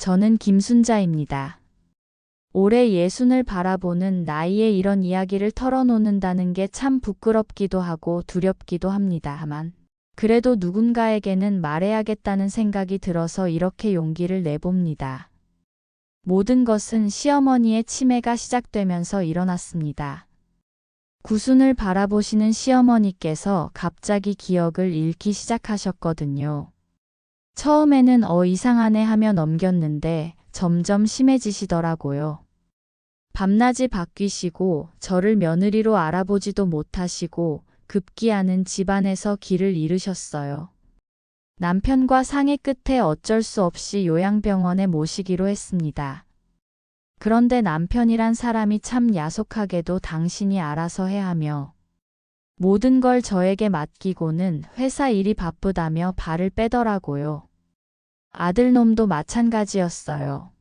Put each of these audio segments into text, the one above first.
저는 김순자입니다. 올해 60을 바라보는 나이에 이런 이야기를 털어놓는다는 게 참 부끄럽기도 하고 두렵기도 합니다만, 그래도 누군가에게는 말해야겠다는 생각이 들어서 이렇게 용기를 내봅니다. 모든 것은 시어머니의 치매가 시작되면서 일어났습니다. 구순을 바라보시는 시어머니께서 갑자기 기억을 잃기 시작하셨거든요. 처음에는 이상하네 하며 넘겼는데 점점 심해지시더라고요. 밤낮이 바뀌시고 저를 며느리로 알아보지도 못하시고 급기야는 집안에서 길을 잃으셨어요. 남편과 상의 끝에 어쩔 수 없이 요양병원에 모시기로 했습니다. 그런데 남편이란 사람이 참 야속하게도 당신이 알아서 해 하며 모든 걸 저에게 맡기고는 회사 일이 바쁘다며 발을 빼더라고요. 아들놈도 마찬가지였어요.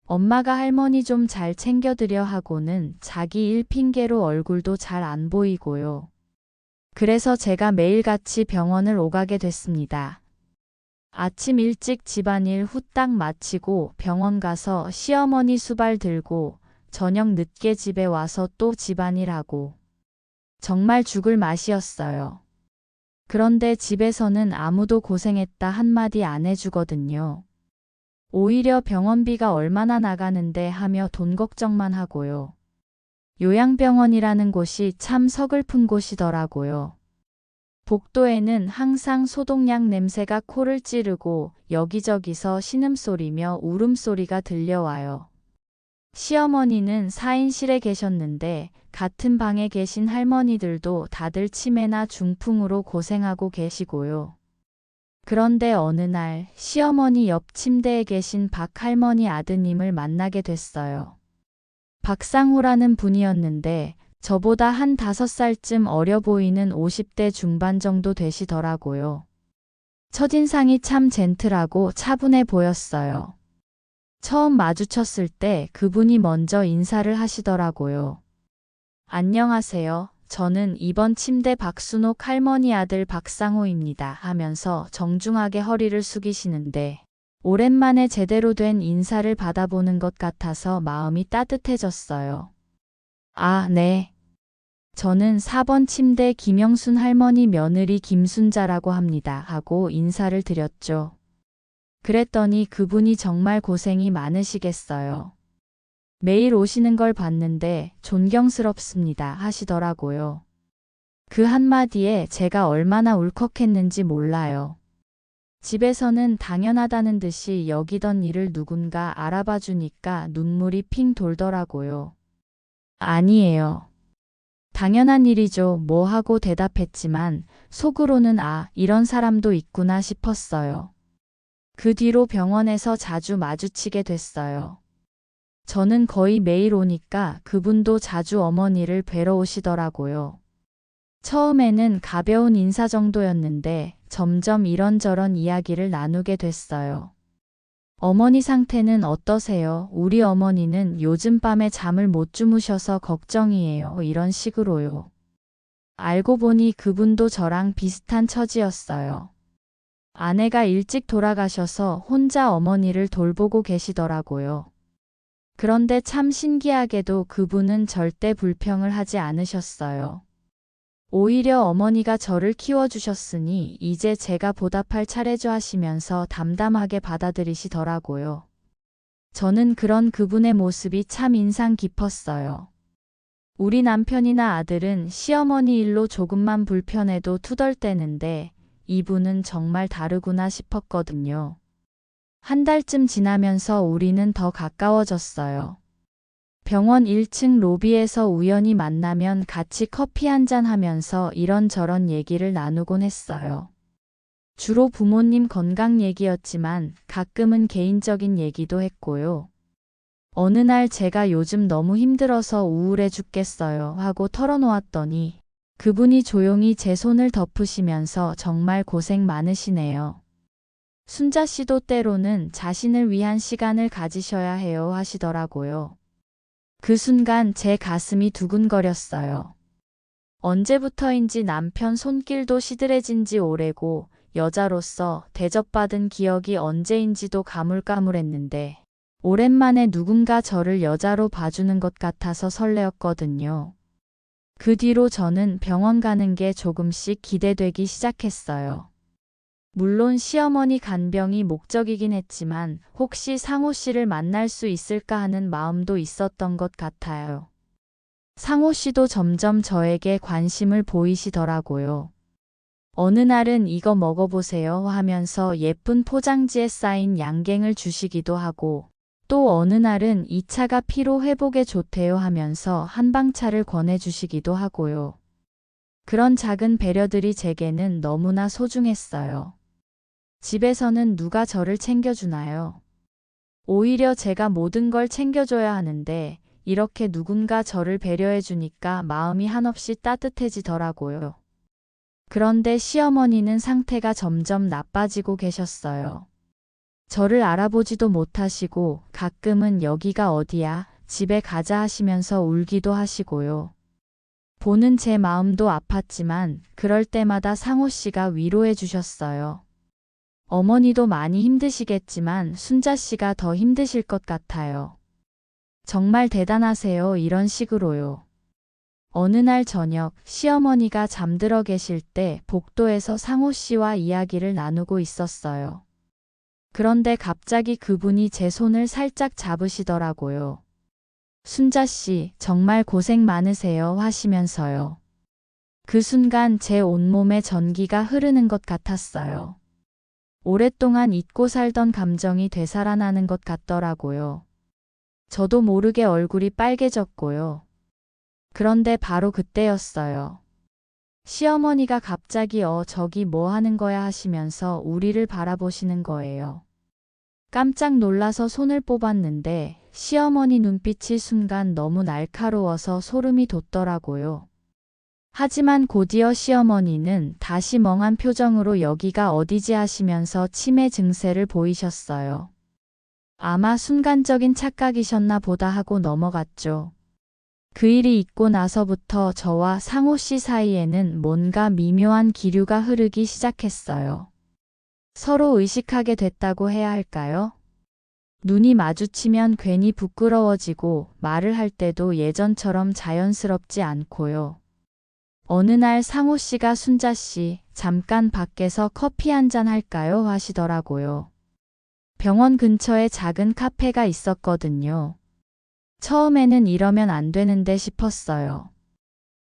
엄마가 할머니 좀 잘 챙겨드려 하고는 자기 일 핑계로 얼굴도 잘 안 보이고요. 그래서 제가 매일같이 병원을 오가게 됐습니다. 아침 일찍 집안일 후딱 마치고 병원 가서 시어머니 수발 들고 저녁 늦게 집에 와서 또 집안일하고 정말 죽을 맛이었어요. 그런데 집에서는 아무도 고생했다 한마디 안 해주거든요. 오히려 병원비가 얼마나 나가는데 하며 돈 걱정만 하고요. 요양병원이라는 곳이 참 서글픈 곳이더라고요. 복도에는 항상 소독약 냄새가 코를 찌르고 여기저기서 신음소리며 울음소리가 들려와요. 시어머니는 4인실에 계셨는데 같은 방에 계신 할머니들도 다들 치매나 중풍으로 고생하고 계시고요. 그런데 어느 날 시어머니 옆 침대에 계신 박 할머니 아드님을 만나게 됐어요. 박상우라는 분이었는데 저보다 한 5살쯤 어려 보이는 50대 중반 정도 되시더라고요. 첫인상이 참 젠틀하고 차분해 보였어요. 처음 마주쳤을 때 그분이 먼저 인사를 하시더라고요. 안녕하세요. 저는 이번 침대 박순옥 할머니 아들 박상우입니다 하면서 정중하게 허리를 숙이시는데 오랜만에 제대로 된 인사를 받아보는 것 같아서 마음이 따뜻해졌어요. 아, 네. 저는 4번 침대 김영순 할머니 며느리 김순자라고 합니다 하고 인사를 드렸죠. 그랬더니 그분이 정말 고생이 많으시겠어요. 매일 오시는 걸 봤는데 존경스럽습니다 하시더라고요. 그 한마디에 제가 얼마나 울컥했는지 몰라요. 집에서는 당연하다는 듯이 여기던 일을 누군가 알아봐 주니까 눈물이 핑 돌더라고요. 아니에요. 당연한 일이죠. 뭐 하고 대답했지만 속으로는 이런 사람도 있구나 싶었어요. 그 뒤로 병원에서 자주 마주치게 됐어요. 저는 거의 매일 오니까 그분도 자주 어머니를 뵈러 오시더라고요. 처음에는 가벼운 인사 정도였는데 점점 이런저런 이야기를 나누게 됐어요. 어머니 상태는 어떠세요? 우리 어머니는 요즘 밤에 잠을 못 주무셔서 걱정이에요. 이런 식으로요. 알고 보니 그분도 저랑 비슷한 처지였어요. 아내가 일찍 돌아가셔서 혼자 어머니를 돌보고 계시더라고요. 그런데 참 신기하게도 그분은 절대 불평을 하지 않으셨어요. 오히려 어머니가 저를 키워주셨으니 이제 제가 보답할 차례죠 하시면서 담담하게 받아들이시더라고요. 저는 그런 그분의 모습이 참 인상 깊었어요. 우리 남편이나 아들은 시어머니 일로 조금만 불편해도 투덜대는데 이분은 정말 다르구나 싶었거든요. 한 달쯤 지나면서 우리는 더 가까워졌어요. 병원 1층 로비에서 우연히 만나면 같이 커피 한잔 하면서 이런저런 얘기를 나누곤 했어요. 주로 부모님 건강 얘기였지만 가끔은 개인적인 얘기도 했고요. 어느 날 제가 요즘 너무 힘들어서 우울해 죽겠어요 하고 털어놓았더니 그분이 조용히 제 손을 덮으시면서 정말 고생 많으시네요. 순자 씨도 때로는 자신을 위한 시간을 가지셔야 해요 하시더라고요. 그 순간 제 가슴이 두근거렸어요. 언제부터인지 남편 손길도 시들해진 지 오래고 여자로서 대접받은 기억이 언제인지도 가물가물했는데 오랜만에 누군가 저를 여자로 봐주는 것 같아서 설레었거든요. 그 뒤로 저는 병원 가는 게 조금씩 기대되기 시작했어요. 물론 시어머니 간병이 목적이긴 했지만 혹시 상호 씨를 만날 수 있을까 하는 마음도 있었던 것 같아요. 상호 씨도 점점 저에게 관심을 보이시더라고요. 어느 날은 이거 먹어보세요 하면서 예쁜 포장지에 쌓인 양갱을 주시기도 하고 또 어느 날은 이 차가 피로 회복에 좋대요 하면서 한방차를 권해주시기도 하고요. 그런 작은 배려들이 제게는 너무나 소중했어요. 집에서는 누가 저를 챙겨주나요? 오히려 제가 모든 걸 챙겨줘야 하는데 이렇게 누군가 저를 배려해주니까 마음이 한없이 따뜻해지더라고요. 그런데 시어머니는 상태가 점점 나빠지고 계셨어요. 저를 알아보지도 못하시고 가끔은 여기가 어디야, 집에 가자 하시면서 울기도 하시고요. 보는 제 마음도 아팠지만 그럴 때마다 상호 씨가 위로해 주셨어요. 어머니도 많이 힘드시겠지만 순자 씨가 더 힘드실 것 같아요. 정말 대단하세요. 이런 식으로요. 어느 날 저녁 시어머니가 잠들어 계실 때 복도에서 상호 씨와 이야기를 나누고 있었어요. 그런데 갑자기 그분이 제 손을 살짝 잡으시더라고요. 순자 씨, 정말 고생 많으세요 하시면서요. 그 순간 제 온몸에 전기가 흐르는 것 같았어요. 오랫동안 잊고 살던 감정이 되살아나는 것 같더라고요. 저도 모르게 얼굴이 빨개졌고요. 그런데 바로 그때였어요. 시어머니가 갑자기 저기 뭐 하는 거야 하시면서 우리를 바라보시는 거예요. 깜짝 놀라서 손을 뽑았는데 시어머니 눈빛이 순간 너무 날카로워서 소름이 돋더라고요. 하지만 곧이어 시어머니는 다시 멍한 표정으로 여기가 어디지 하시면서 치매 증세를 보이셨어요. 아마 순간적인 착각이셨나 보다 하고 넘어갔죠. 그 일이 있고 나서부터 저와 상호 씨 사이에는 뭔가 미묘한 기류가 흐르기 시작했어요. 서로 의식하게 됐다고 해야 할까요? 눈이 마주치면 괜히 부끄러워지고 말을 할 때도 예전처럼 자연스럽지 않고요. 어느 날 상호 씨가 순자 씨, 잠깐 밖에서 커피 한잔 할까요? 하시더라고요. 병원 근처에 작은 카페가 있었거든요. 처음에는 이러면 안 되는데 싶었어요.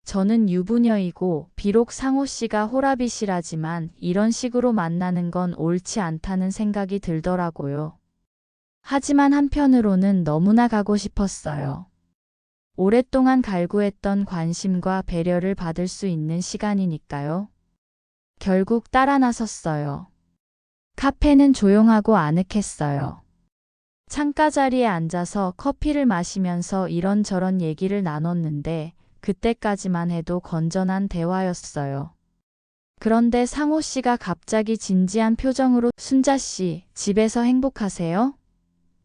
저는 유부녀이고 비록 상호 씨가 호라비시라지만 이런 식으로 만나는 건 옳지 않다는 생각이 들더라고요. 하지만 한편으로는 너무나 가고 싶었어요. 오랫동안 갈구했던 관심과 배려를 받을 수 있는 시간이니까요. 결국 따라 나섰어요. 카페는 조용하고 아늑했어요. 창가 자리에 앉아서 커피를 마시면서 이런저런 얘기를 나눴는데 그때까지만 해도 건전한 대화였어요. 그런데 상호 씨가 갑자기 진지한 표정으로 순자 씨, 집에서 행복하세요?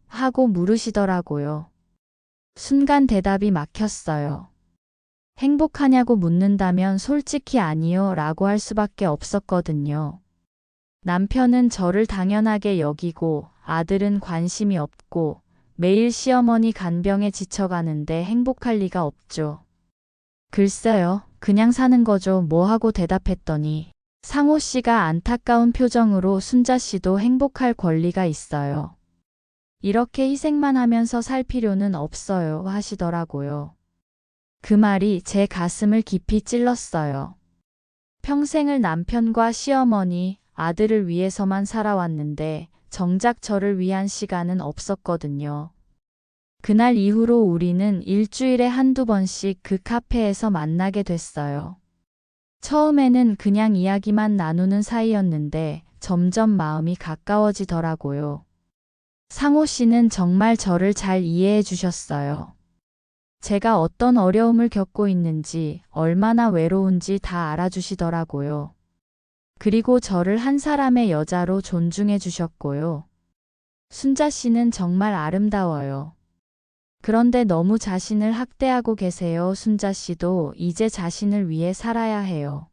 하고 물으시더라고요. 순간 대답이 막혔어요. 행복하냐고 묻는다면 솔직히 아니요 라고 할 수밖에 없었거든요. 남편은 저를 당연하게 여기고 아들은 관심이 없고 매일 시어머니 간병에 지쳐가는데 행복할 리가 없죠. 글쎄요, 그냥 사는 거죠 뭐 하고 대답했더니 상호 씨가 안타까운 표정으로 순자 씨도 행복할 권리가 있어요. 이렇게 희생만 하면서 살 필요는 없어요 하시더라고요. 그 말이 제 가슴을 깊이 찔렀어요. 평생을 남편과 시어머니, 아들을 위해서만 살아왔는데 정작 저를 위한 시간은 없었거든요. 그날 이후로 우리는 일주일에 한두 번씩 그 카페에서 만나게 됐어요. 처음에는 그냥 이야기만 나누는 사이였는데 점점 마음이 가까워지더라고요. 상호 씨는 정말 저를 잘 이해해 주셨어요. 제가 어떤 어려움을 겪고 있는지, 얼마나 외로운지 다 알아주시더라고요. 그리고 저를 한 사람의 여자로 존중해 주셨고요. 순자 씨는 정말 아름다워요. 그런데 너무 자신을 학대하고 계세요. 순자 씨도 이제 자신을 위해 살아야 해요.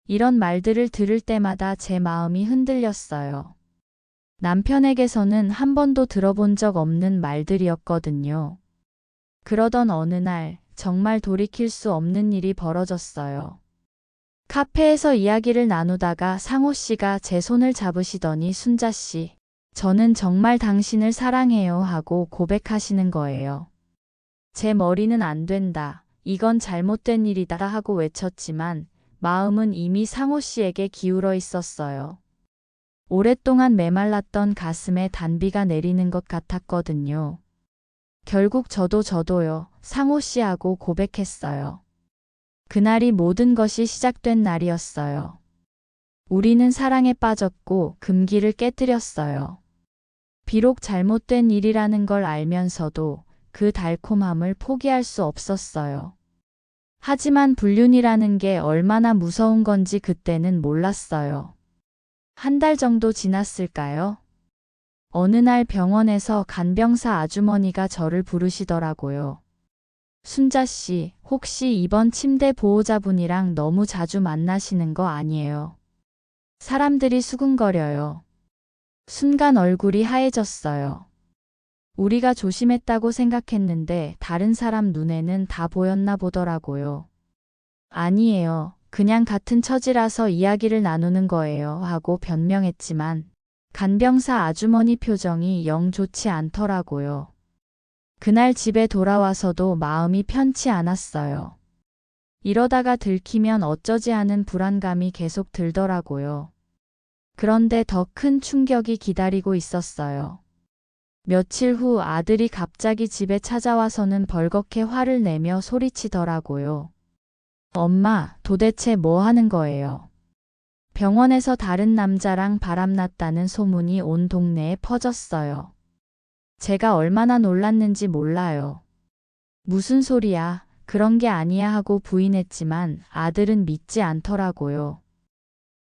이런 말들을 들을 때마다 제 마음이 흔들렸어요. 남편에게서는 한 번도 들어본 적 없는 말들이었거든요. 그러던 어느 날 정말 돌이킬 수 없는 일이 벌어졌어요. 카페에서 이야기를 나누다가 상호 씨가 제 손을 잡으시더니 순자 씨, 저는 정말 당신을 사랑해요 하고 고백하시는 거예요. 제 머리는 안 된다. 이건 잘못된 일이다 하고 외쳤지만 마음은 이미 상호 씨에게 기울어 있었어요. 오랫동안 메말랐던 가슴에 단비가 내리는 것 같았거든요. 결국 저도요, 상호 씨하고 고백했어요. 그날이 모든 것이 시작된 날이었어요. 우리는 사랑에 빠졌고 금기를 깨뜨렸어요. 비록 잘못된 일이라는 걸 알면서도 그 달콤함을 포기할 수 없었어요. 하지만 불륜이라는 게 얼마나 무서운 건지 그때는 몰랐어요. 한 달 정도 지났을까요? 어느 날 병원에서 간병사 아주머니가 저를 부르시더라고요. 순자 씨, 혹시 이번 침대 보호자분이랑 너무 자주 만나시는 거 아니에요? 사람들이 수군거려요. 순간 얼굴이 하얘졌어요. 우리가 조심했다고 생각했는데 다른 사람 눈에는 다 보였나 보더라고요. 아니에요. 그냥 같은 처지라서 이야기를 나누는 거예요 하고 변명했지만 간병사 아주머니 표정이 영 좋지 않더라고요. 그날 집에 돌아와서도 마음이 편치 않았어요. 이러다가 들키면 어쩌지 하는 불안감이 계속 들더라고요. 그런데 더 큰 충격이 기다리고 있었어요. 며칠 후 아들이 갑자기 집에 찾아와서는 벌겋게 화를 내며 소리치더라고요. 엄마, 도대체 뭐 하는 거예요? 병원에서 다른 남자랑 바람났다는 소문이 온 동네에 퍼졌어요. 제가 얼마나 놀랐는지 몰라요. 무슨 소리야, 그런 게 아니야 하고 부인했지만 아들은 믿지 않더라고요.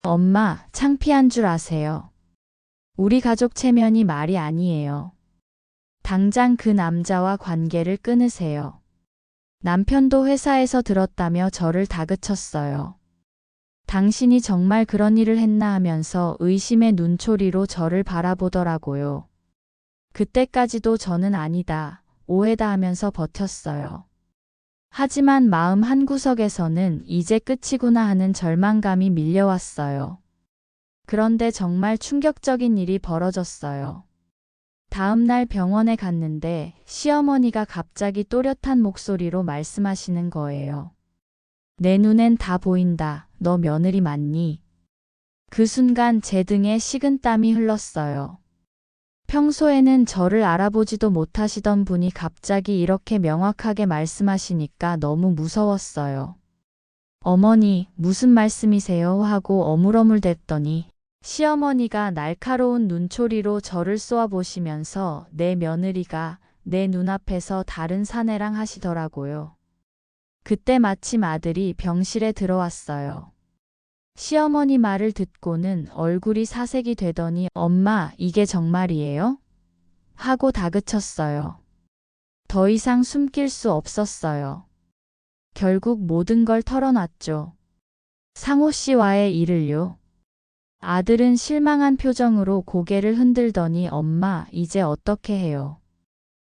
엄마, 창피한 줄 아세요? 우리 가족 체면이 말이 아니에요. 당장 그 남자와 관계를 끊으세요. 남편도 회사에서 들었다며 저를 다그쳤어요. 당신이 정말 그런 일을 했나 하면서 의심의 눈초리로 저를 바라보더라고요. 그때까지도 저는 아니다, 오해다 하면서 버텼어요. 하지만 마음 한구석에서는 이제 끝이구나 하는 절망감이 밀려왔어요. 그런데 정말 충격적인 일이 벌어졌어요. 다음 날 병원에 갔는데 시어머니가 갑자기 또렷한 목소리로 말씀하시는 거예요. 내 눈엔 다 보인다. 너 며느리 맞니? 그 순간 제 등에 식은땀이 흘렀어요. 평소에는 저를 알아보지도 못하시던 분이 갑자기 이렇게 명확하게 말씀하시니까 너무 무서웠어요. 어머니, 무슨 말씀이세요? 하고 어물어물댔더니 시어머니가 날카로운 눈초리로 저를 쏘아보시면서 내 며느리가 내 눈앞에서 다른 사내랑 하시더라고요. 그때 마침 아들이 병실에 들어왔어요. 시어머니 말을 듣고는 얼굴이 사색이 되더니 엄마, 이게 정말이에요? 하고 다그쳤어요. 더 이상 숨길 수 없었어요. 결국 모든 걸 털어놨죠. 상호 씨와의 일을요. 아들은 실망한 표정으로 고개를 흔들더니 엄마, 이제 어떻게 해요?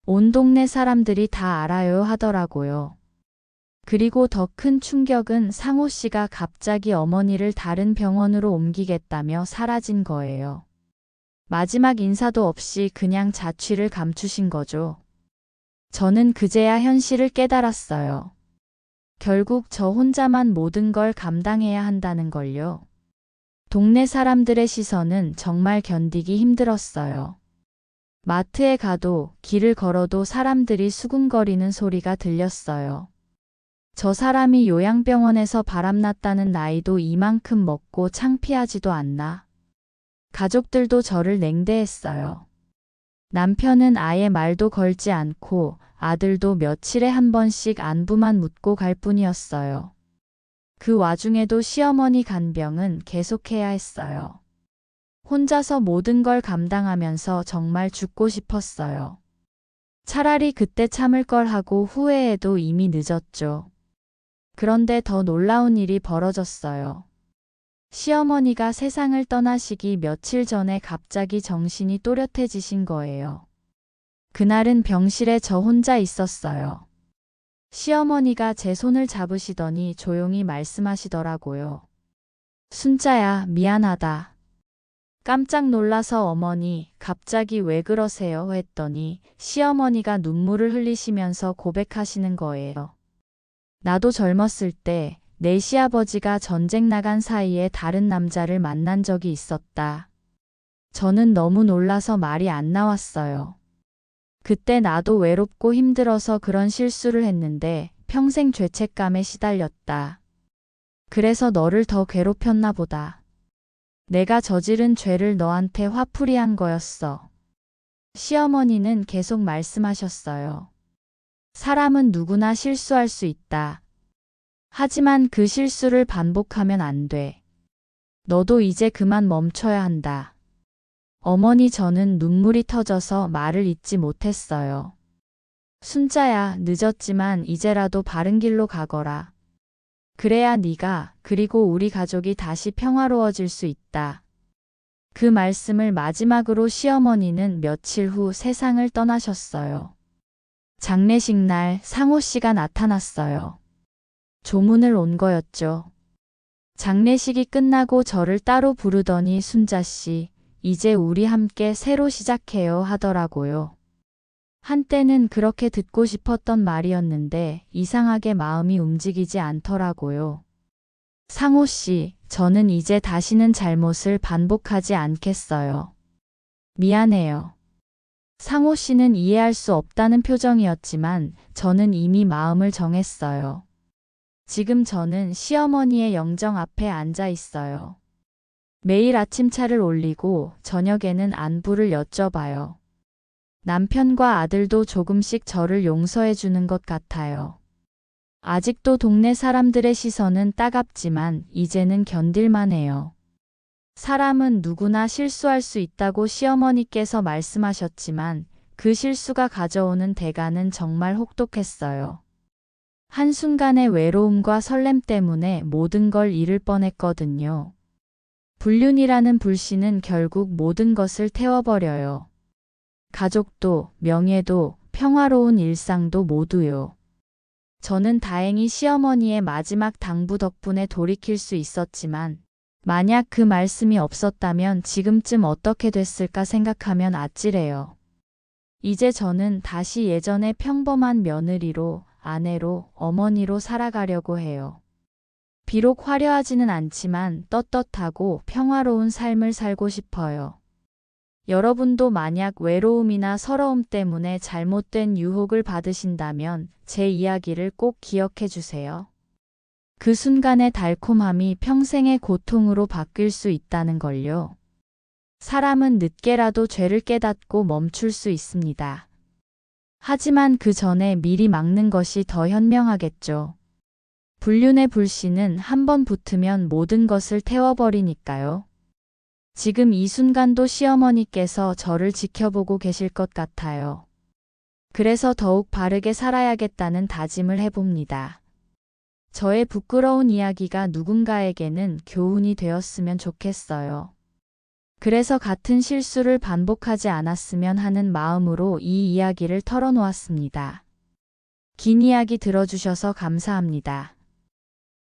온 동네 사람들이 다 알아요 하더라고요. 그리고 더 큰 충격은 상호 씨가 갑자기 어머니를 다른 병원으로 옮기겠다며 사라진 거예요. 마지막 인사도 없이 그냥 자취를 감추신 거죠. 저는 그제야 현실을 깨달았어요. 결국 저 혼자만 모든 걸 감당해야 한다는 걸요. 동네 사람들의 시선은 정말 견디기 힘들었어요. 마트에 가도 길을 걸어도 사람들이 수군거리는 소리가 들렸어요. 저 사람이 요양병원에서 바람났다는 나이도 이만큼 먹고 창피하지도 않나. 가족들도 저를 냉대했어요. 남편은 아예 말도 걸지 않고 아들도 며칠에 한 번씩 안부만 묻고 갈 뿐이었어요. 그 와중에도 시어머니 간병은 계속해야 했어요. 혼자서 모든 걸 감당하면서 정말 죽고 싶었어요. 차라리 그때 참을 걸 하고 후회해도 이미 늦었죠. 그런데 더 놀라운 일이 벌어졌어요. 시어머니가 세상을 떠나시기 며칠 전에 갑자기 정신이 또렷해지신 거예요. 그날은 병실에 저 혼자 있었어요. 시어머니가 제 손을 잡으시더니 조용히 말씀하시더라고요. 순자야, 미안하다. 깜짝 놀라서 어머니, 갑자기 왜 그러세요? 했더니 시어머니가 눈물을 흘리시면서 고백하시는 거예요. 나도 젊었을 때 내 시아버지가 전쟁 나간 사이에 다른 남자를 만난 적이 있었다. 저는 너무 놀라서 말이 안 나왔어요. 그때 나도 외롭고 힘들어서 그런 실수를 했는데 평생 죄책감에 시달렸다. 그래서 너를 더 괴롭혔나 보다. 내가 저지른 죄를 너한테 화풀이한 거였어. 시어머니는 계속 말씀하셨어요. 사람은 누구나 실수할 수 있다. 하지만 그 실수를 반복하면 안 돼. 너도 이제 그만 멈춰야 한다. 어머니, 저는 눈물이 터져서 말을 잇지 못했어요. 순자야, 늦었지만 이제라도 바른 길로 가거라. 그래야 네가 그리고 우리 가족이 다시 평화로워질 수 있다. 그 말씀을 마지막으로 시어머니는 며칠 후 세상을 떠나셨어요. 장례식 날 상호 씨가 나타났어요. 조문을 온 거였죠. 장례식이 끝나고 저를 따로 부르더니 순자 씨, 이제 우리 함께 새로 시작해요 하더라고요. 한때는 그렇게 듣고 싶었던 말이었는데 이상하게 마음이 움직이지 않더라고요. 상호 씨, 저는 이제 다시는 잘못을 반복하지 않겠어요. 미안해요. 상호 씨는 이해할 수 없다는 표정이었지만 저는 이미 마음을 정했어요. 지금 저는 시어머니의 영정 앞에 앉아 있어요. 매일 아침차를 올리고 저녁에는 안부를 여쭤봐요. 남편과 아들도 조금씩 저를 용서해 주는 것 같아요. 아직도 동네 사람들의 시선은 따갑지만 이제는 견딜만 해요. 사람은 누구나 실수할 수 있다고 시어머니께서 말씀하셨지만 그 실수가 가져오는 대가는 정말 혹독했어요. 한순간의 외로움과 설렘 때문에 모든 걸 잃을 뻔했거든요. 불륜이라는 불씨는 결국 모든 것을 태워버려요. 가족도, 명예도, 평화로운 일상도 모두요. 저는 다행히 시어머니의 마지막 당부 덕분에 돌이킬 수 있었지만 만약 그 말씀이 없었다면 지금쯤 어떻게 됐을까 생각하면 아찔해요. 이제 저는 다시 예전의 평범한 며느리로, 아내로, 어머니로 살아가려고 해요. 비록 화려하지는 않지만 떳떳하고 평화로운 삶을 살고 싶어요. 여러분도 만약 외로움이나 서러움 때문에 잘못된 유혹을 받으신다면 제 이야기를 꼭 기억해 주세요. 그 순간의 달콤함이 평생의 고통으로 바뀔 수 있다는 걸요. 사람은 늦게라도 죄를 깨닫고 멈출 수 있습니다. 하지만 그 전에 미리 막는 것이 더 현명하겠죠. 불륜의 불씨는 한번 붙으면 모든 것을 태워버리니까요. 지금 이 순간도 시어머니께서 저를 지켜보고 계실 것 같아요. 그래서 더욱 바르게 살아야겠다는 다짐을 해봅니다. 저의 부끄러운 이야기가 누군가에게는 교훈이 되었으면 좋겠어요. 그래서 같은 실수를 반복하지 않았으면 하는 마음으로 이 이야기를 털어놓았습니다. 긴 이야기 들어주셔서 감사합니다.